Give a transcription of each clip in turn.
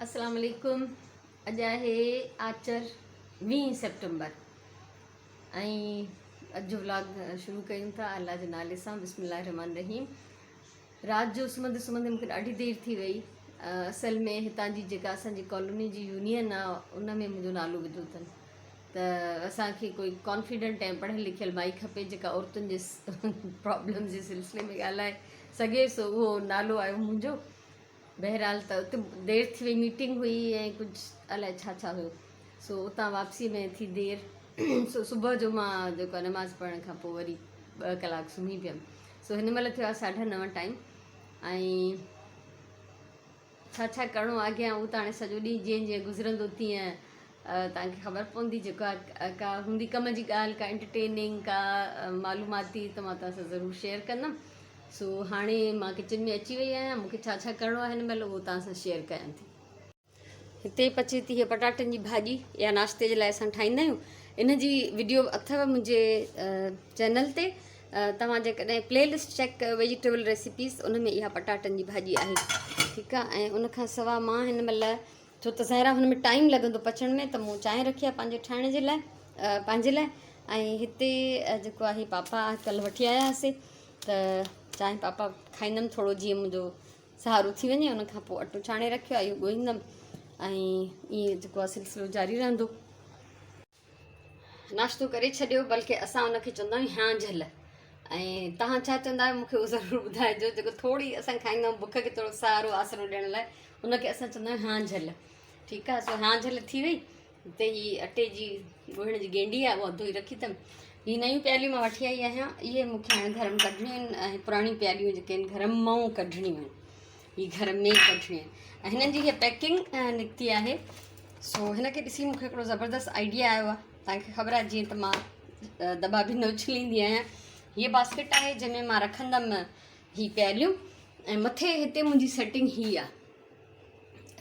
अस्सलाम वालेकुम। अॼु आहे आचर 20 सेप्टेम्बर ऐं अॼु जो व्लॉग शुरू कयूं था अल्लाह जे नाले सां। बिस्मिल्लाह रहमान रहीम। राति जो सुम्हंदे सुम्हंदे मूंखे ॾाढी देरि थी वई। असल में हितां जी जेका असांजी कॉलोनी जी यूनियन आहे उन में मुंहिंजो नालो विधो अथनि, त असांखे कोई कॉन्फिडेंट ऐं पढ़ियल लिखियल माई खपे जेका औरतुनि जे प्रॉब्लम जे सिलसिले में ॻाल्हाए सघे। सो उहो नालो आयो मुंहिंजो। बहरहाल त उते देरि थी वई, मीटिंग हुई ऐं कुझु अलाए छा छा हुयो। सो उतां वापसी में थी देरि। सो सुबुह जो मां जेको आहे नमाज़ पढ़ण खां पोइ वरी 2 कलाक सुम्ही पियमि। सो हिन महिल थियो आहे 9:30 टाइम ऐं छा छा करिणो आहे अॻियां उहो त हाणे सॼो ॾींहुं जीअं जीअं गुज़रंदो तीअं तव्हांखे ख़बर पवंदी। जेको आहे का हूंदी कम जी ॻाल्हि, का एंटरटेनिंग, का मालूमाती, त मां तव्हां सां ज़रूरु शेयर कंदमि। सो हाणे मां किचन में अची वई आहियां। मूंखे छा छा करिणो आहे हिन महिल उहो तव्हां सां शेयर कयां थी। हिते पचे थी हीअ पटाटनि जी भाॼी, या नाश्ते जे लाइ असां ठाहींदा आहियूं। इन जी वीडियो अथव मुंहिंजे चैनल ते। तव्हां जेकॾहिं प्लेलिस्ट चेक कयो वेजिटेबल रेसिपीज़, उन में इहा पटाटनि जी भाॼी आहे। ठीकु आहे। ऐं उनखां सवाइ मां हिन महिल, छो त ज़ाहिरा हुन में टाइम लॻंदो पचण में, त मूं चांहि रखी आहे पंहिंजे ठाहिण जे लाइ, पंहिंजे लाइ। ऐं हिते जेको आहे पापा कल्ह वठी आया हुआसीं, त चांहि पापा खाईंदमि थोरो जीअं मुंहिंजो सहारो थी वञे। उनखां पोइ अटो छाणे रखियो आहे, इहो ॻोहींदमि ऐं ईअं जेको आहे सिलसिलो जारी रहंदो। नाश्तो करे छॾियो, बल्कि असां उनखे चवंदा आहियूं हाँ झल। ऐं तव्हां छा चवंदा आहियो मूंखे उहो ज़रूरु ॿुधाइजो। जेको थोरी असां खाईंदा आहियूं बुख खे थोरो सहारो आसरो ॾियण लाइ, उनखे असां चवंदा आहियूं हाँ झल। ठीकु आहे। सो हाँ झल थी वई। हिते ही अटे जी ॻोहण जी गेंडी आहे, उहा धोई रखी अथमि। हीअ नयूं प्यालियूं मां वठी आई आहियां। इहे मूंखे हाणे घर में कढणियूं आहिनि ऐं पुराणियूं प्यालियूं जेके आहिनि घर मां कढणियूं आहिनि, हीअ घर में कढणियूं आहिनि। ऐं हिननि जी हीअ पैकिंग निकिती आहे। सो हिनखे ॾिसी मूंखे हिकिड़ो ज़बरदस्त आइडिया आयो आहे। तव्हांखे ख़बर आहे जीअं त मां दॿा बि न उछलींदी आहियां। हीअ बास्केट आहे जंहिंमें मां रखंदमि हीअ प्यालियूं, ऐं मथे हिते मुंहिंजी सेटिंग हीअ आहे।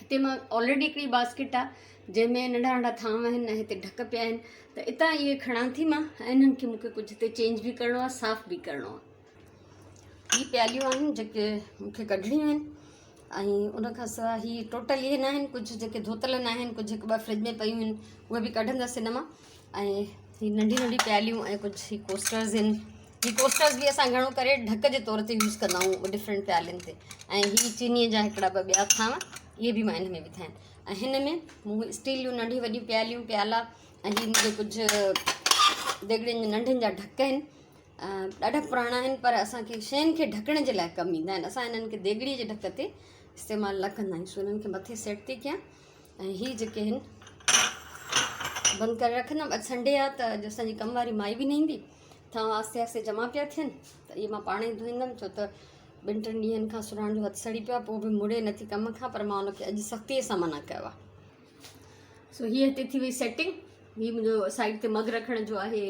हिते मां ऑलरेडी हिकिड़ी बास्केट आहे जंहिंमें नंढा नंढा थांव आहिनि ऐं हिते ढक पिया आहिनि, त हितां इहे खणां थी मां ऐं इन्हनि खे मूंखे कुझु हिते चेंज बि करिणो आहे, साफ़ बि करिणो आहे। हीअ प्यालियूं आहिनि जेके मूंखे कढणियूं आहिनि। ऐं उनखां सवाइ हीअ टोटल इहे न आहिनि, कुझु जेके धोतल न आहिनि, कुझु हिकु ॿ फ्रिज में पयूं आहिनि, उहे बि कढंदसि हिन मां। ऐं हीअ नंढी नंढी प्यालियूं ऐं कुझु हीअ कोस्टर्स आहिनि। हीअ कोस्टर्स बि असां घणो करे ढक जे तौर ते यूज़ कंदा आहियूं डिफरेंट प्यालियुनि ते। ऐं हीअ चीनीअ जा हिकिड़ा ॿ ॿिया थांव, इहे बि मां हिन में विधा आहिनि। ऐं हिन में मूं स्टील जूं नंढियूं वॾियूं प्यालियूं, प्याला, ऐं हीअ मुंहिंजे कुझु देॻड़ियुनि जे नंढनि जा ढक आहिनि। ॾाढा पुराणा आहिनि, पर असांखे शयुनि खे ढकण जे लाइ कमु ईंदा आहिनि। असां हिननि खे देॻड़ीअ जे ढक ते इस्तेमालु न कंदा आहियूं। सो हिननि खे मथे सेट थी कयां ऐं हीअ जेके आहिनि बंदि करे रखंदमि। अॼु संडे आहे, त अॼु असांजी कम वारी माई बि न ईंदी। थांव आस्ते आस्ते जमा पिया थियनि, त इहे मां पाण ई धोईंदमि, छो त 2-3 ॾींहंनि खां सुराण जो हथु सड़ी पियो आहे, पोइ बि मुड़े नथी कम खां, पर मां हुनखे अॼु सख़्तीअ सां मना कयो आहे। सो हीअ हिते थी वई सेटिंग। हीअ मुंहिंजो साइड ते मग रखण जो आहे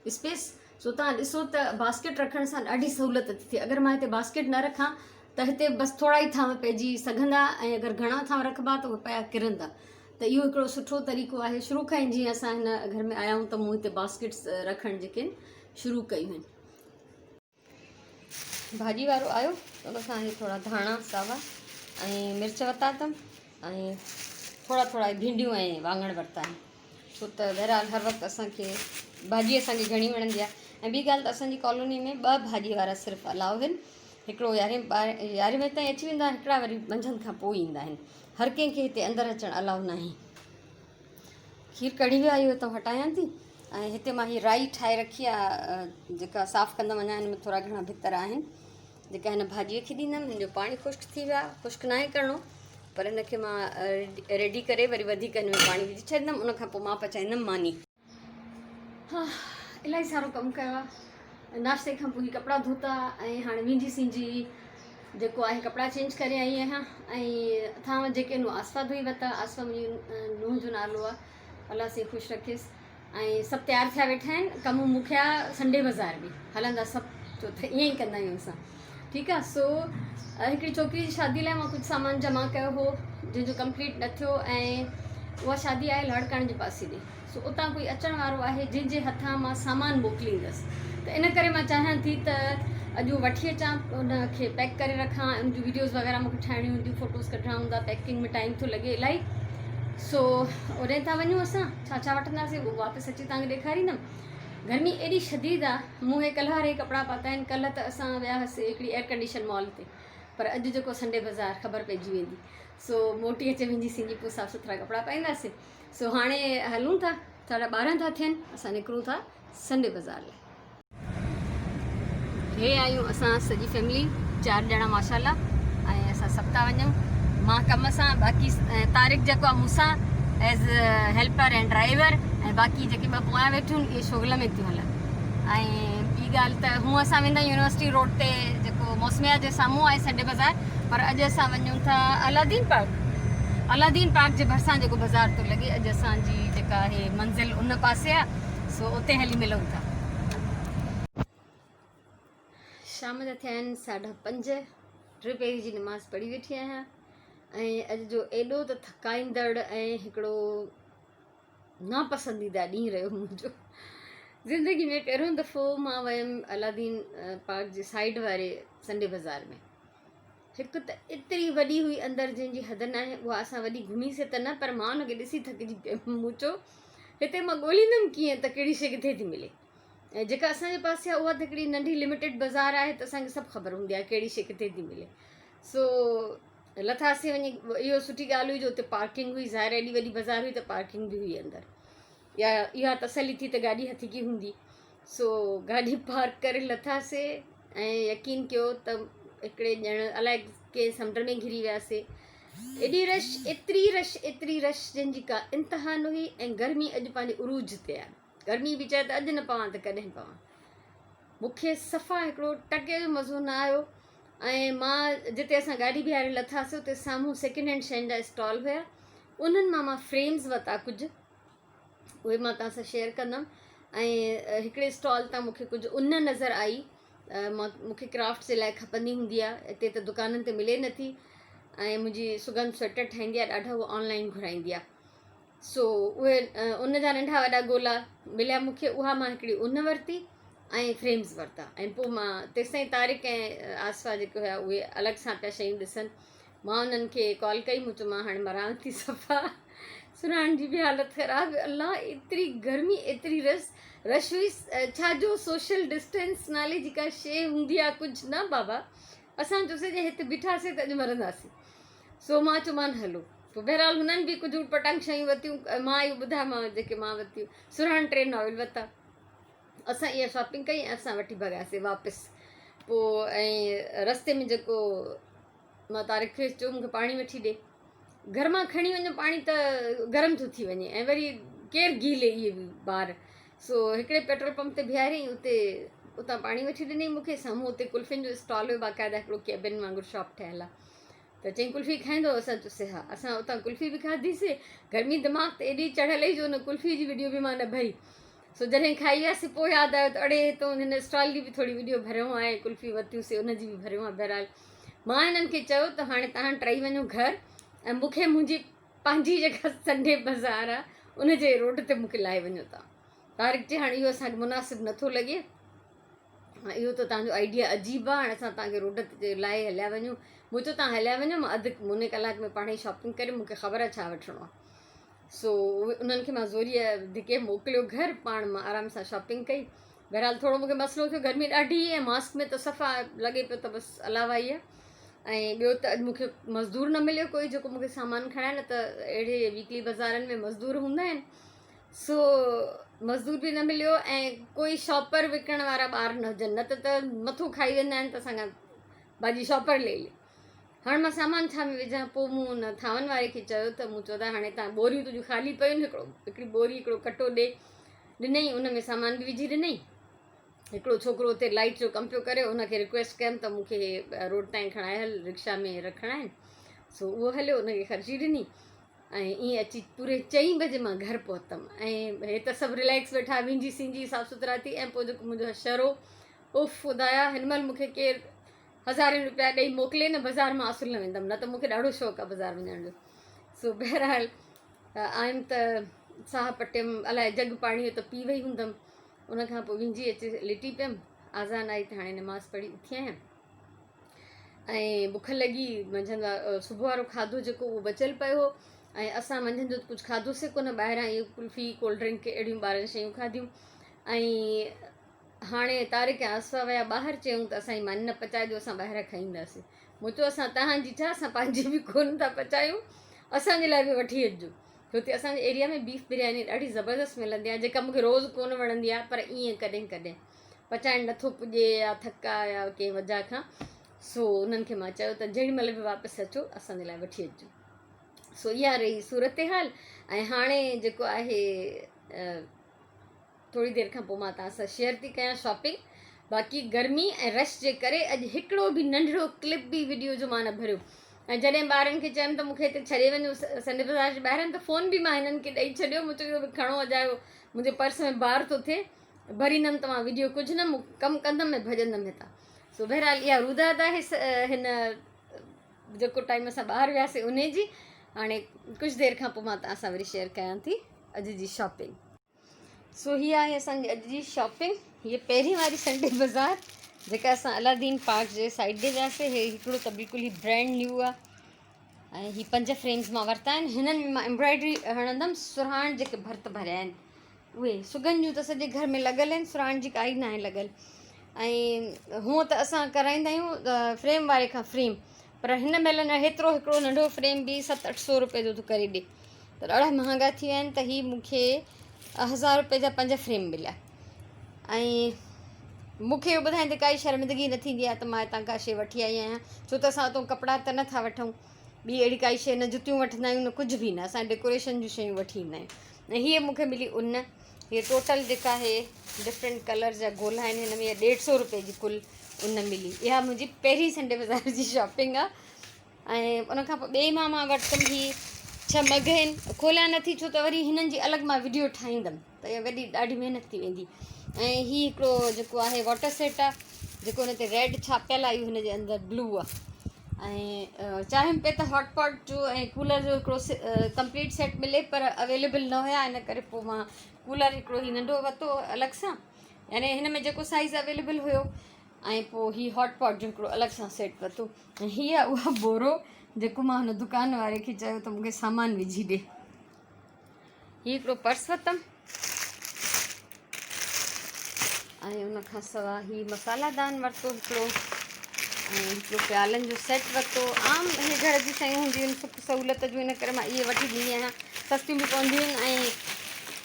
स्पेस। सो तव्हां ॾिसो त बास्केट रखण सां ॾाढी सहूलियत थी थिए। अगरि मां हिते बास्केट न रखां त हिते बसि थोरा ई थांव पइजी सघंदा, ऐं अगरि घणा थांव रखबा त उहे पिया किरंदा। त इहो हिकिड़ो सुठो तरीक़ो आहे। शुरू खां ई जीअं असां हिन घर में आया आहियूं, त मूं हिते बास्केट्स रखणु जेके आहिनि शुरू कयूं आहिनि। भाॼी वारो आयो, त उनसां इहे थोरा धाणा सावा ऐं मिर्च वरिता अथमि, ऐं थोरा थोरा भिंडियूं ऐं वाङण वरिता आहिनि। छो त बहरहाल हर वक़्तु असांखे भाॼी असांखे घणी वणंदी आहे। ऐं ॿी ॻाल्हि त असांजी कॉलोनी में 2 भाॼी वारा सिर्फ़ु अलाउ आहिनि। हिकिड़ो 11 बजे ताईं अची वेंदा, हिकिड़ा वरी मंझंदि खां पोइ ईंदा आहिनि। हर कंहिंखे हिते अंदरि अचणु अलाउ न आहे। खीर कढ़ी वियो आहे, इहो त हटायां थी। ऐं हिते मां हीअ राई ठाहे रखी आहे, जेका साफ़ु कंदमि। अञा हिन में थोरा घणा भितर आहिनि जेका हिन भाॼीअ खे ॾींदमि। हिन जो पाणी ख़ुश्क थी वियो आहे, ख़ुश्क न आहे करिणो, पर हिनखे मां रेडी करे वरी वधीक हिन में पाणी विझी छॾींदमि। उनखां पोइ मां पचाईंदमि मानी। हा, इलाही सारो कमु कयो आहे। नाश्ते खां पोइ कपिड़ा धोता ऐं हाणे मुंहिंजी सिंजी जेको आहे कपिड़ा चेंज करे आई आहियां। ऐं थांव जेके आहिनि आसफ़ा धोई वरिता। आसफ़ा मुंहिंजी नुंहुं जो नालो आहे, अलाह से ख़ुशि रखेसि। ऐं सभु तयारु थिया वेठा आहिनि। कमु मूंखे आहे संडे बाज़ार बि हलंदा सभु, छो त ईअं ई कंदा आहियूं असां। ठीकु आहे। सो हिकिड़ी छोकिरी जी शादी लाइ मां कुझु सामान जमा कयो हो, जंहिंजो कंप्लीट न थियो, ऐं उहा शादी आहे लाड़काणे जे पासे ॾे। सो उतां कोई अचण वारो आहे जंहिंजे हथां मां सामान मोकिलींदसि। त इन करे मां चाहियां थी त अॼु वठी अचां उनखे पैक करे रखां, उन जूं वीडियोज़ वग़ैरह मूंखे ठाहिणियूं हूंदियूं, फ़ोटोज़ कढणा हूंदा, पैकिंग में टाइम थो लॻे इलाही। सो ओॾे था वञूं असां, छा छा वठंदासीं उहो वापसि अची तव्हांखे ॾेखारींदमि। गर्मी एॾी शदीद आहे, मूं हे कल्ह वारे कपिड़ा पाता आहिनि। कल्ह त असां विया हुआसीं हिकिड़ी एयर कंडीशन मॉल ते, पर अॼु जेको संडे बाज़ार ख़बर पइजी वेंदी। सो मोटी अचे मुंहिंजी सिंधी पोइ साफ़ु सुथरा कपिड़ा पाईंदासीं। सो हाणे हलूं था, 12:30 था थियनि, असां निकिरूं था संडे बाज़ार लाइ। हे आहियूं असां सॼी फैमिली, 4 ॼणा माशाल्लाह, ऐं असां सभु था वञूं। मां कम सां, बाक़ी तारिक जेको आहे मूंसां एज़ हेल्पर ऐं ड्राइवर, ऐं बाक़ी जेके ॿ पोयां वेठियूं इहे शोगल में थियूं हलनि। ऐं ॿी ॻाल्हि त हूअं असां वेंदा आहियूं यूनिवर्सिटी रोड ते, जेको मौसमिया जे साम्हूं आहे संडे बाज़ार, पर अॼु असां वञूं था अलादीन पार्क जे भरिसां जेको बाज़ार थो लॻे। अॼु असांजी जेका आहे मंज़िल उन पासे आहे, सो उते हली मिलूं था। शाम जा थिया आहिनि 5:30, 3 पहिरीं जी नमाज़ पढ़ी वेठी आहियां। ऐं अॼु जो एॾो त थकाईंदड़ ऐं हिकिड़ो नापसंदीदा ॾींहुं रहियो मुंहिंजो ज़िंदगी में। पहिरियों दफ़ो मां वयमि अलादीन पार्क जे साइड वारे संडे बाज़ार में। हिकु त एतिरी वॾी हुई अंदरि जंहिंजी हद न आहे। उहा असां वॾी घुमीसीं त न, पर मां हुनखे ॾिसी थकिजी पियमि। मूं चयो हिते मां ॻोल्हींदमि कीअं त कहिड़ी शइ किथे थी मिले। ऐं जेका असांजे पासे आहे उहा त हिकिड़ी नंढी लिमिटेड बाज़ार आहे, त असांखे सभु ख़बर हूंदी आहे कहिड़ी शइ किथे थी मिले। सो लथासीं वञी। इहो सुठी ॻाल्हि हुई जो हुते पार्किंग हुई, ज़ाहिर एॾी वॾी बाज़ार हुई त पार्किंग बि हुई अंदरि, या इहा तसली थी त गाॾी हथिकी हूंदी। सो गाॾी पार्क करे लथासीं, ऐं यकीन कयो त हिकिड़े ॼण अलाए के समुंड में घिरी वियासीं। एॾी एतिरी रश जंहिंजी का इंतिहा न हुई। ऐं गर्मी अॼु पंहिंजे उरूज ते आहे। गर्मी बि चए त अॼु न पवां त कॾहिं पवां। मूंखे सफ़ा हिकिड़ो टके जो मज़ो न आयो। ऐं मां जिते असां गाॾी बीहारे लथासीं उते साम्हूं सेकेंड हैंड शयुनि जा स्टॉल हुया। उन्हनि मां फ्रेम्स वरिता कुझु, उहे मां तव्हां सां शेयर कंदमि। ऐं हिकिड़े स्टॉल तां मूंखे कुझु ऊन नज़र आई। मूंखे क्राफ्ट जे लाइ खपंदी हूंदी आहे, हिते त दुकाननि ते मिले नथी। ऐं मुंहिंजी सुगंध स्वेटर ठाहींदी आहे, ॾाढा उहा ऑनलाइन घुराईंदी आहे। सो उहे उन जा नंढा वॾा गोला मिलिया मूंखे। उहा मां हिकिड़ी ऊन वरिती ऐं फ्रेम्स वरिता। ऐं पोइ मां तेसिताईं तारिक ऐं आसवा जेके हुया उहे अलॻि सां पिया शयूं ॾिसनि। मां उन्हनि खे कॉल कई, मूं चयो मां हाणे मरां थी सफ़ा। सुञाण जी बि हालत ख़राबु। अलाह एतिरी गर्मी, एतिरी रश हुई। छाजो सोशल डिस्टेंस नाले जी का शइ हूंदी आहे कुझु न बाबा। असां चयोसीं जे हिते बीठासीं त अॼु मरंदासीं। सो मां चयो मान हलो। पोइ बहरहाल हुननि बि कुझु ऊटपटांग शयूं वरितियूं। मां इहो ॿुधायोमांव जेके मां वरितियूं। सुराण 3 नॉवल वरिता। असां इहा शॉपिंग कई ऐं असां वठी भॻियासीं वापसि। पोइ ऐं रस्ते में जेको मां तारिक खे चयो मूंखे पाणी वठी ॾे। घर मां खणी वञो पाणी त गरम थो थी वञे, ऐं वरी केरु गीले इहे बि ॿार। सो हिकिड़े पेट्रोल पंप ते बीहारियईं, उतां पाणी वठी ॾिनई मूंखे। साम्हूं हुते कुल्फियुनि जो स्टॉल हुयो, बाक़ाइदा हिकिड़ो केबिन वांगुरु शॉप ठहियलु आहे। त चईं कुल्फी खाईंदो? असां चयोसीं हा। असां उतां कुल्फी बि खाधीसीं। गर्मी दिमाग़ ते एॾी चढ़ियल हुई जो हुन कुल्फी जी वीडियो बि मां न भरी। सो जॾहिं खाई वियासीं पोइ यादि आयो त अड़े हितां हिन स्टॉल जी बि थोरी वीडियो भरियो आहे, कुल्फी वरितियूंसीं उनजी बि भरियो आहे। बहरहाल मां हिननि खे चयो त हाणे तव्हां टई वञो घर, ऐं मूंखे मुंहिंजी पंहिंजी जेका संडे बाज़ार आहे उनजे रोड ते मूंखे लाहे वञो तव्हां। तारिक चई हाणे इहो असांखे मुनासिबु नथो लॻे, इहो त तव्हांजो आइडिया अजीब आहे, हाणे असां तव्हांखे रोड ते लाहे हलिया वञूं। मूं चयो तव्हां हलिया वञो, मां अधु मुने कलाक में पाण ई शॉपिंग करे, मूंखे ख़बर आहे छा वठिणो आहे। सो उन्हनि खे मां ज़ोरीअ धिके मोकिलियो घर। पाण मां आराम सां शॉपिंग कई। बहरहाल थोरो मूंखे मसइलो थियो, गर्मी ॾाढी, ऐं मास्क में त सफ़ा लॻे पियो त बसि अलावा ई आहे। ऐं ॿियो त अॼु मूंखे मज़दूर न मिलियो कोई जेको मूंखे सामान खणाए, न त अहिड़े वीकली बाज़ारनि में मज़दूर हूंदा आहिनि। सो मज़दूर बि न मिलियो, ऐं कोई शॉपर विकण वारा ॿार न हुजनि, न त मथो खाई वेंदा आहिनि त असांखां भाॼी शॉपर ले ले। हाणे मां सामान छा में विझां? पोइ मूं हुन थावन वारे खे चयो त मूं चयो त हाणे तव्हां बोरियूं तुंहिंजूं ख़ाली पियूं आहिनि, हिकिड़ी बोरी हिकिड़ो कटो ॾे। ॾिनई, उन में सामान बि विझी ॾिनई। हिकिड़ो छोकिरो हुते लाइट जो कमु पियो करे, हुनखे रिक्वेस्ट कयमि त मूंखे रोड ताईं खणाए हल, रिक्शा में रखणा आहिनि। सो उहो हलियो, उनखे ख़र्ची ॾिनी। ऐं ईअं अची पूरे 4 बजे मां घर पहुतमि। ऐं हे त सभु रिलैक्स वेठा, विंझी सिंझी साफ़ु सुथरा थी। ऐं पोइ जेको मुंहिंजो शरो उफ़ ख़ुदाया, हिन महिल मूंखे केरु 1000 रुपया ॾेई मोकिले न, बाज़ारि मां असुल न वेंदमि, न त मूंखे ॾाढो शौक़ु आहे बाज़ारि वञण जो। सो बहरहाल आयमि त साह पटियमि, अलाए जग पाणीअ त पी वई हूंदमि। उनखां पोइ विंझी अची लिटी पियमि। आज़ान आई त हाणे नमाज़ पढ़ी उथी आहियां ऐं बुख लॻी मंझंदि सुबुह वारो खाधो जेको उहो बचियलु पियो हो ऐं असां मंझंदि जो कुझु खाधोसीं कोन ॿाहिरां इहे कुल्फ़ी कोल्ड ड्रिंक अहिड़ियूं ॿारनि शयूं खाधियूं ऐं हाणे तारिक ऐं आसवा विया ॿाहिरि चयूं त असांजी मानी न पचाए ॾियो असां ॿाहिरां खाईंदासीं मूं चयो असां तव्हांजी छा असां पंहिंजी बि कोन था पचायूं असांजे लाइ बि वठी अचिजो छो त असांजे एरिया में बीफ बिरयानी ॾाढी ज़बरदस्त मिलंदी आहे जेका मूंखे रोज़ु कोन वणंदी आहे पर ईअं कॾहिं कॾहिं पचाइणु नथो पुॼे या थका या कंहिं वजह खां सो उन्हनि खे मां चयो त जेॾी महिल बि वापसि अचो असांजे लाइ वठी अचिजो सो इहा रही सूरत हाल ऐं हाणे जेको आहे थोरी देरि खां पोइ मां तव्हां सां शेयर थी कयां शॉपिंग बाक़ी गर्मी ऐं रश जे करे अॼु हिकिड़ो बि नंढिड़ो क्लिप बि वीडियो जो मां न भरियो ऐं जॾहिं ॿारनि खे चयमि त मूंखे हिते छॾे वञो संडे बाज़ार जे ॿाहिरां त फ़ोन बि मां हिननि खे ॾेई छॾियो मूं चयो इहो बि खणो अजायो मुंहिंजे पर्स में बार थो थिए भरींदमि त मां वीडियो कुझु न कमु कंदमि ऐं भॼंदमि हितां सो बहरहाल इहा रुदात आहे हिन जेको टाइम असां ॿाहिरि वियासीं उन जी हाणे कुझु देरि खां पोइ मां तव्हां सां वरी शेयर कयां थी अॼु जी शॉपिंग सो हीअ आहे असांजी अॼु जी शॉपिंग हीअ पहिरीं वारी संडे बाज़ार जेका असां अलादीन पार्क जे साइड ते वियासीं हे हिकिड़ो त बिल्कुलु ई ब्रांड न्यू आहे ऐं हीअ 5 फ्रेम्स मां वरिता आहिनि हिननि में मां एम्ब्रॉयडरी हणंदमि सुराण जेके भर्त भरिया आहिनि उहे सुगन जूं त सॼे घर में लॻल आहिनि सुराण जी काई न आहे लॻल ऐं हूअं त असां कराईंदा आहियूं फ्रेम वारे खां फ्रेम पर हिन महिल न हेतिरो हिकिड़ो नंढो फ्रेम बि 700-800 रुपए जो थो करे ॾिए त ॾाढा महांगा थी विया आहिनि त हीअ मूंखे 1000 रुपए जा 5 फ्रेम मिलिया ऐं मूंखे इहो ॿुधाईंदे काई शर्मिंदगी न थींदी आहे त मां हितां का शइ वठी आई आहियां छो त असां हुतां कपिड़ा त नथा वठूं ॿी अहिड़ी काई शइ न जुतियूं वठंदा आहियूं न कुझु बि न असां डेकोरेशन जूं शयूं वठी ईंदा आहियूं ऐं हीअ मूंखे मिली ऊन हीअ टोटल जेका आहे डिफरेंट कलर जा गोला आहिनि हिन में 150 रुपए जी कुल ऊन मिली इहा मुंहिंजी पहिरीं संडे बाज़ार जी शॉपिंग आहे ऐं उनखां पोइ ॿिए मां वरितमि ही 6 मग आहिनि खोलिया नथी छो त वरी हिननि जी अलॻि मां वीडियो ठाहींदमि त इहा वॾी ॾाढी महिनत थी वेंदी ऐं हीअ हिकिड़ो जेको आहे वॉटर सेट आहे जेको हुन ते रेड छापियल आहे हुन जे अंदरि ब्लू आहे ऐं चाहियमि पे त हॉटपॉट जो ऐं कूलर जो हिकिड़ो कंप्लीट सेट मिले पर अवेलेबल न हुया इन करे पोइ मां कूलर हिकिड़ो ही नंढो वरितो अलॻि सां यानी हिन में जेको साइज़ अवेलेबल हुयो ऐं पोइ हीअ हॉटपॉट जो हिकिड़ो अलॻि सां सेट वरितो ऐं हीअ आहे उहा बोरो जेको मां हुन दुकान वारे खे चयो त मूंखे सामान विझी ॾे हीअ हिकिड़ो पर्स वरितमि ऐं उनखां सवाइ हीअ मसालादान वरितो हिकिड़ो ऐं हिकिड़ो प्यालनि जो सेट वरितो आम इहे घर जी शयूं हूंदियूं आहिनि सुख सहूलियत जूं इन करे मां इहे वठी ॾींदी आहियां सस्तियूं बि पवंदियूं आहिनि ऐं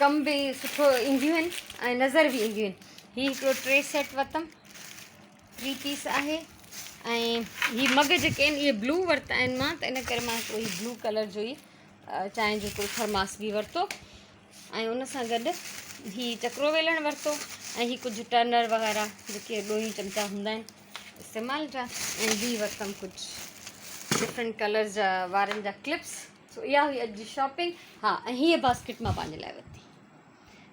कम बि सुठो ईंदियूं आहिनि ऐं नज़र बि ईंदियूं आहिनि हीअ हिकिड़ो ट्रे सेट वरितमि 3 पीस आहे ऐं हीअ मग जेके आहिनि इहे ब्लू वरिता आहिनि मां त इन करे मां हिकिड़ो हीअ ब्लू कलर जो ई चांहि जो हिकिड़ो थर्मास बि वरितो ऐं उन सां गॾु हीअ चक्रो वेलण वरितो ऐं हीअ कुझु टर्नर वग़ैरह जेके ॾोही चमचा हूंदा आहिनि इस्तेमाल जा ऐं ॿी वरितमि कुझु डिफरेंट कलर जा वारनि जा क्लिप्स सो इहा हुई अॼु जी शॉपिंग हा ऐं हीअ बास्केट मां पंहिंजे लाइ वरिती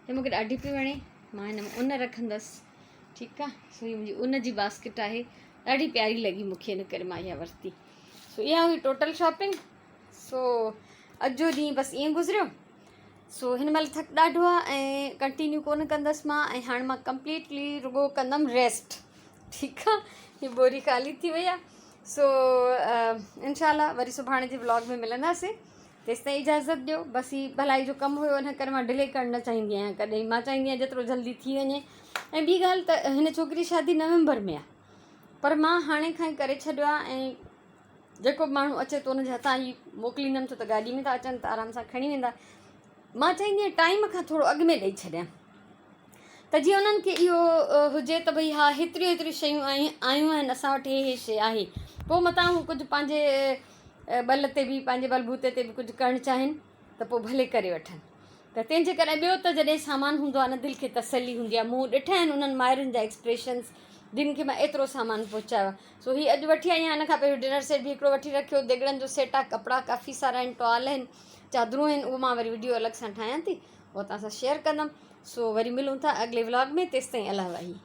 हीअ मूंखे ॾाढी पई वणे मां हिन में ऊन रखंदसि ठीकु आहे सो हीअ मुंहिंजी ऊन जी बास्केट आहे ॾाढी प्यारी लॻी मूंखे इन करे मां इहा वरिती सो इहा हुई टोटल शॉपिंग सो अॼु जो ॾींहुं बसि ईअं गुज़रियो सो हिन महिल थक ॾाढो आहे ऐं कंटिन्यू कोन कंदसि मां ऐं हाणे मां कंप्लीटली रुगो कंदमि रेस्ट ठीकु आहे हीअ बोरी ख़ाली थी वई आहे सो इंशाल्लाह वरी सुभाणे जे व्लॉग में मिलंदासीं तेसि ताईं इजाज़त ॾियो बसि ही भलाई जो कमु हुयो इन करे मां डिले करणु न चाहींदी आहियां कॾहिं मां चाहींदी आहियां जेतिरो जल्दी थी वञे ऐं ॿी ॻाल्हि त हिन छोकिरी शादी नवंबर में आहे पर मां हाणे खां ई करे छॾियो आहे ऐं जेको माण्हू अचे थो उनजे हथां ई मोकिलींदमि छो त गाॾी में था अचनि त आराम सां खणी वेंदा मां चाहींदी आहियां टाइम खां थोरो अॻु में ॾेई छॾियां त जीअं उन्हनि खे इहो हुजे त भई हा हेतिरियूं शयूं आयूं आहिनि असां वटि हे शइ आहे पोइ मतां हू कुझु पंहिंजे बल ते बि पंहिंजे बलबूते ते बि कुझु करणु चाहिनि त पोइ भले करे वठनि त तंहिंजे करे ॿियो त जॾहिं सामान हूंदो आहे न दिलि खे तसली हूंदी आहे मूं ॾिठा आहिनि उन्हनि माइरुनि जा एक्सप्रेशन्स जिन खे मां एतिरो सामान पहुचायो आहे सो हीअ अॼु वठी आई आहियां हिन खां पहिरियों डिनर सेट बि हिकिड़ो वठी रखियो देॻड़नि जो सेट आहे कपिड़ा काफ़ी सारा आहिनि टॉल आहिनि चादरूं आहिनि उहो मां वरी वीडियो अलॻि सां ठाहियां थी उहो तव्हां सां शेयर कंदमि सो वरी मिलूं था अॻिले व्लॉग में तेसि ताईं अलाह वाही